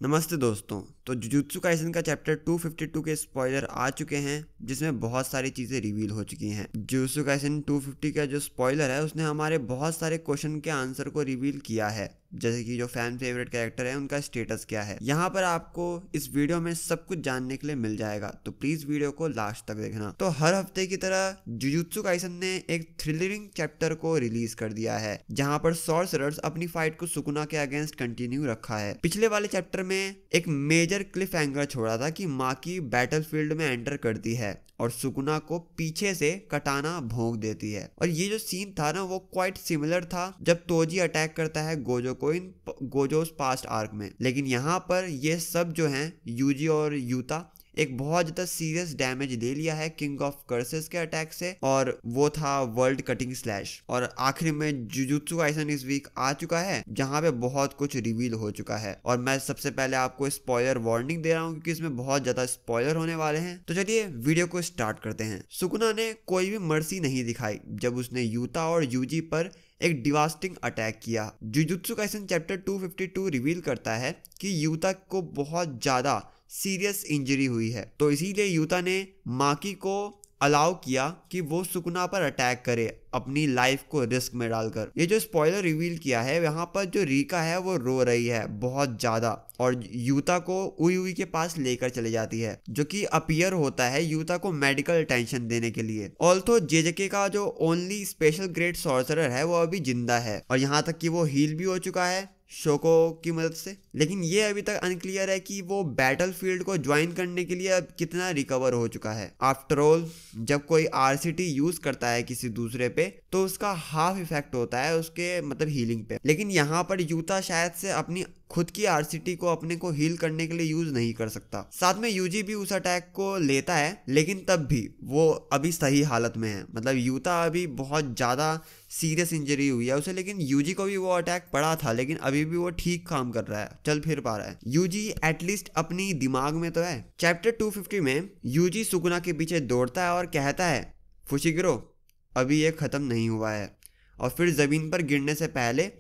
नमस्ते दोस्तों। तो जुजुत्सु काइसन का चैप्टर 252 के स्पॉइलर आ चुके हैं, जिसमें बहुत सारी चीज़ें रिवील हो चुकी हैं। जुजुत्सु काइसन 250 का जो स्पॉइलर है उसने हमारे बहुत सारे क्वेश्चन के आंसर को रिवील किया है, जैसे कि जो फैन फेवरेट कैरेक्टर है उनका स्टेटस क्या है। यहाँ पर आपको इस वीडियो में सब कुछ जानने के लिए मिल जाएगा, तो प्लीज़ वीडियो को लास्ट तक देखना। तो हर हफ्ते की तरह जुजुत्सु काइसन ने एक थ्रिलरिंग चैप्टर को रिलीज कर दिया है, जहाँ पर सॉर्सरर्स अपनी फाइट को सुकुना के अगेंस्ट कंटिन्यू रखा है। पिछले वाले चैप्टर में एक मेजर क्लिफ एंगर छोड़ा था कि माकी बैटलफील्ड में एंटर करती है और सुकुना को पीछे से कटाना भोंक देती है। और ये जो सीन था ना वो क्वाइट सिमिलर था जब तोजी अटैक करता है गोजो को इन गोजोस पास्ट आर्क में। लेकिन यहाँ पर ये सब जो हैं यूजी और यूता एक बहुत ज़्यादा सीरियस डैमेज ले लिया है किंग ऑफ कर्सेस के अटैक से, और वो था वर्ल्ड कटिंग स्लैश। और आखिरी में जुजुत्सु काइसन इस वीक आ चुका है, जहाँ पे बहुत कुछ रिवील हो चुका है। और मैं सबसे पहले आपको स्पॉइलर वार्निंग दे रहा हूँ, क्योंकि इसमें बहुत ज़्यादा स्पॉइलर होने वाले हैं। तो चलिए वीडियो को स्टार्ट करते हैं। सुकुना ने कोई भी मर्सी नहीं दिखाई जब उसने यूता और यूजी पर एक डिवास्टिंग अटैक किया। जुजुत्सु काइसन चैप्टर 252 रिवील करता है कि यूता को बहुत ज़्यादा सीरियस इंजरी हुई है, तो इसीलिए यूता ने माकी को अलाउ किया कि वो सुकुना पर अटैक करे अपनी लाइफ को रिस्क में डालकर। ये जो स्पॉइलर रिवील किया है, यहाँ पर जो रीका है वो रो रही है बहुत ज़्यादा, और यूता को उई उई के पास लेकर चली जाती है, जो कि अपीयर होता है यूता को मेडिकल अटेंशन देने के लिए। ऑल्थो जेजेके का जो ओनली स्पेशल ग्रेड सॉर्सरर है वो अभी जिंदा है, और यहाँ तक कि वो हील भी हो चुका है शोको की मदद से। लेकिन ये अभी तक अनक्लियर है कि वो बैटलफील्ड को ज्वाइन करने के लिए अब कितना रिकवर हो चुका है। आफ्टर ऑल जब कोई आरसीटी यूज करता है किसी दूसरे पे तो उसका हाफ इफेक्ट होता है उसके मतलब हीलिंग पे। लेकिन यहाँ पर यूता शायद से अपनी खुद की आरसीटी को अपने को हील करने के लिए यूज नहीं कर सकता। साथ में यूजी भी उस अटैक को लेता है, लेकिन तब भी वो अभी सही हालत में है। मतलब यूता अभी बहुत ज्यादा सीरियस इंजरी हुई है उसे, लेकिन यूजी को भी वो अटैक पड़ा था, लेकिन अभी भी वो ठीक काम कर रहा है, चल फिर पा रहा है। यूजी एटलीस्ट अपनी दिमाग में तो है। चैप्टर 250 में यूजी सुकुना के पीछे दौड़ता है और कहता है फुशिगिरो अभी ये खत्म नहीं हुआ है, और फिर जमीन पर गिरने से पहले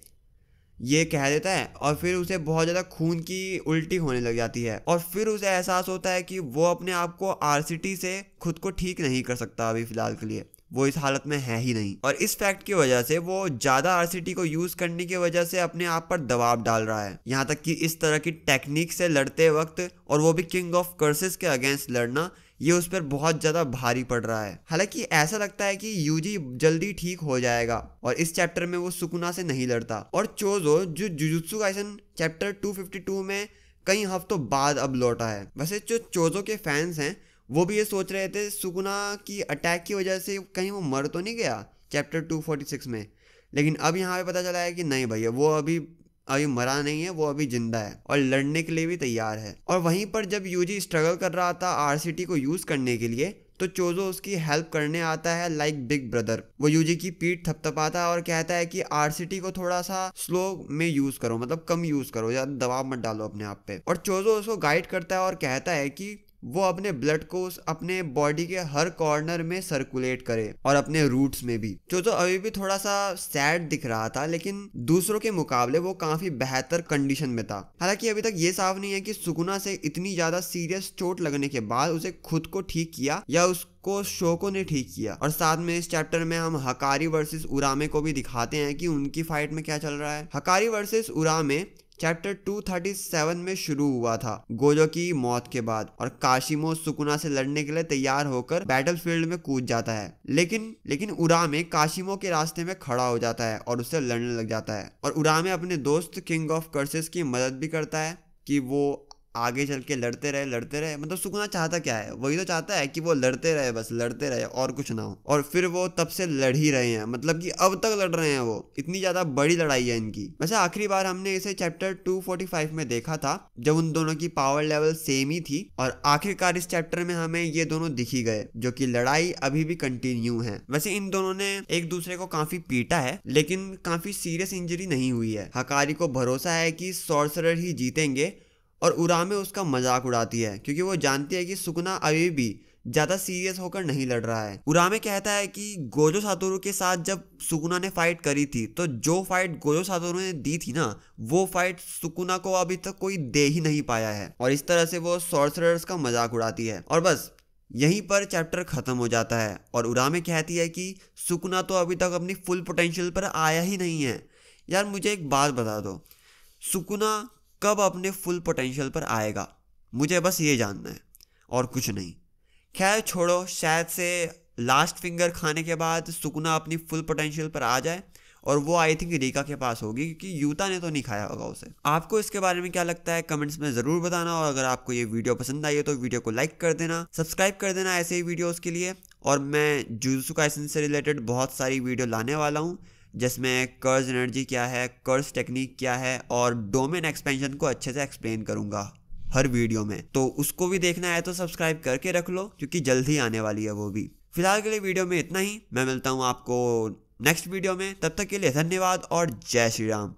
ये कह देता है, और फिर उसे बहुत ज़्यादा खून की उल्टी होने लग जाती है, और फिर उसे एहसास होता है कि वो अपने आप को आरसीटी से खुद को ठीक नहीं कर सकता अभी फिलहाल के लिए, वो इस हालत में है ही नहीं। और इस फैक्ट की वजह से वो ज़्यादा आरसीटी को यूज़ करने की वजह से अपने आप पर दबाव डाल रहा है। यहाँ तक कि इस तरह की टेक्निक से लड़ते वक्त, और वो भी किंग ऑफ कर्सेस के अगेंस्ट लड़ना, ये उस पर बहुत ज़्यादा भारी पड़ रहा है। हालांकि ऐसा लगता है कि यूजी जल्दी ठीक हो जाएगा और इस चैप्टर में वो सुकुना से नहीं लड़ता। और चोजो जो जुजुत्सु काइसन चैप्टर 252 में कई हफ्तों बाद अब लौटा है। वैसे जो चोजो के फैंस हैं वो भी ये सोच रहे थे सुकुना की अटैक की वजह से कहीं वो मर तो नहीं गया चैप्टर 246 में, लेकिन अब यहाँ पे पता चला है कि नहीं भैया, वो अभी मरा नहीं है, वो अभी जिंदा है और लड़ने के लिए भी तैयार है। और वहीं पर जब यूजी स्ट्रगल कर रहा था आरसीटी को यूज करने के लिए, तो चोजो उसकी हेल्प करने आता है लाइक बिग ब्रदर। वो यूजी की पीठ थपथपाता है और कहता है कि आरसीटी को थोड़ा सा स्लो में यूज करो, मतलब कम यूज करो, ज्यादा दबाव मत डालो अपने आप पे। और चोजो उसको गाइड करता है और कहता है कि वो अपने ब्लड को अपने बॉडी के हर कॉर्नर में सर्कुलेट करे, और अपने रूट्स में भी। चोजो अभी भी थोड़ा सा सैड दिख रहा था, लेकिन दूसरों के मुकाबले वो काफी बेहतर कंडीशन में था। हालांकि अभी तक ये साफ नहीं है कि सुकुना से इतनी ज्यादा सीरियस चोट लगने के बाद उसे खुद को ठीक किया या उसको शोको ने ठीक किया। और साथ में इस चैप्टर में हम हकारी वर्सेस उरामे को भी दिखाते हैं कि उनकी फाइट में क्या चल रहा है। हकारी वर्सेस उरामे चैप्टर 237 में शुरू हुआ था गोजो की मौत के बाद, और काशिमो सुकुना से लड़ने के लिए तैयार होकर बैटलफील्ड में कूद जाता है। लेकिन उरामे काशिमो के रास्ते में खड़ा हो जाता है और उससे लड़ने लग जाता है। और उरामे अपने दोस्त किंग ऑफ कर्सेस की मदद भी करता है कि वो आगे चल के लड़ते रहे। मतलब सुकुना चाहता क्या है, वही तो चाहता है कि वो लड़ते रहे, बस लड़ते रहे और कुछ ना हो। और फिर वो तब से लड़ ही रहे हैं, मतलब कि अब तक लड़ रहे हैं, वो इतनी ज्यादा बड़ी लड़ाई है इनकी। वैसे आखिरी बार हमने इसे चैप्टर 245 में देखा था जब उन दोनों की पावर लेवल सेम ही थी, और आखिरकार इस चैप्टर में हमें ये दोनों दिख ही गए, जो कि लड़ाई अभी भी कंटिन्यू है। वैसे इन दोनों ने एक दूसरे को काफी पीटा है, लेकिन काफी सीरियस इंजरी नहीं हुई है। हकारी को भरोसा है कि सॉर्सरर ही जीतेंगे, और उरामे उसका मजाक उड़ाती है क्योंकि वो जानती है कि सुकुना अभी भी ज्यादा सीरियस होकर नहीं लड़ रहा है। उरामे कहता है कि गोजो सातोरू के साथ जब सुकुना ने फाइट करी थी तो जो फाइट गोजो सातोरू ने दी थी ना, वो फाइट सुकुना को अभी तक कोई दे ही नहीं पाया है। और इस तरह से वो सॉर्सरर्स का मजाक उड़ाती है और बस यहीं पर चैप्टर खत्म हो जाता है। और उरामे कहती है कि सुकुना तो अभी तक अपनी फुल पोटेंशियल पर आया ही नहीं है। यार मुझे एक बात बता दो, सुकुना कब अपने फुल पोटेंशियल पर आएगा? मुझे बस ये जानना है और कुछ नहीं। खैर छोड़ो, शायद से लास्ट फिंगर खाने के बाद सुकुना अपनी फुल पोटेंशियल पर आ जाए और वो आई थिंक रिका के पास होगी, क्योंकि यूता ने तो नहीं खाया होगा उसे। आपको इसके बारे में क्या लगता है कमेंट्स में ज़रूर बताना। और अगर आपको ये वीडियो पसंद आई है तो वीडियो को लाइक कर देना, सब्सक्राइब कर देना ऐसे ही वीडियोस के लिए। और मैं जुजुत्सु काइसेन से रिलेटेड बहुत सारी वीडियो लाने वाला हूँ, जिसमें कर्स एनर्जी क्या है, कर्स टेक्निक क्या है और डोमेन एक्सपेंशन को अच्छे से एक्सप्लेन करूँगा हर वीडियो में। तो उसको भी देखना है तो सब्सक्राइब करके रख लो, क्योंकि जल्द ही आने वाली है वो भी। फिलहाल के लिए वीडियो में इतना ही। मैं मिलता हूँ आपको नेक्स्ट वीडियो में, तब तक के लिए धन्यवाद और जय श्री राम।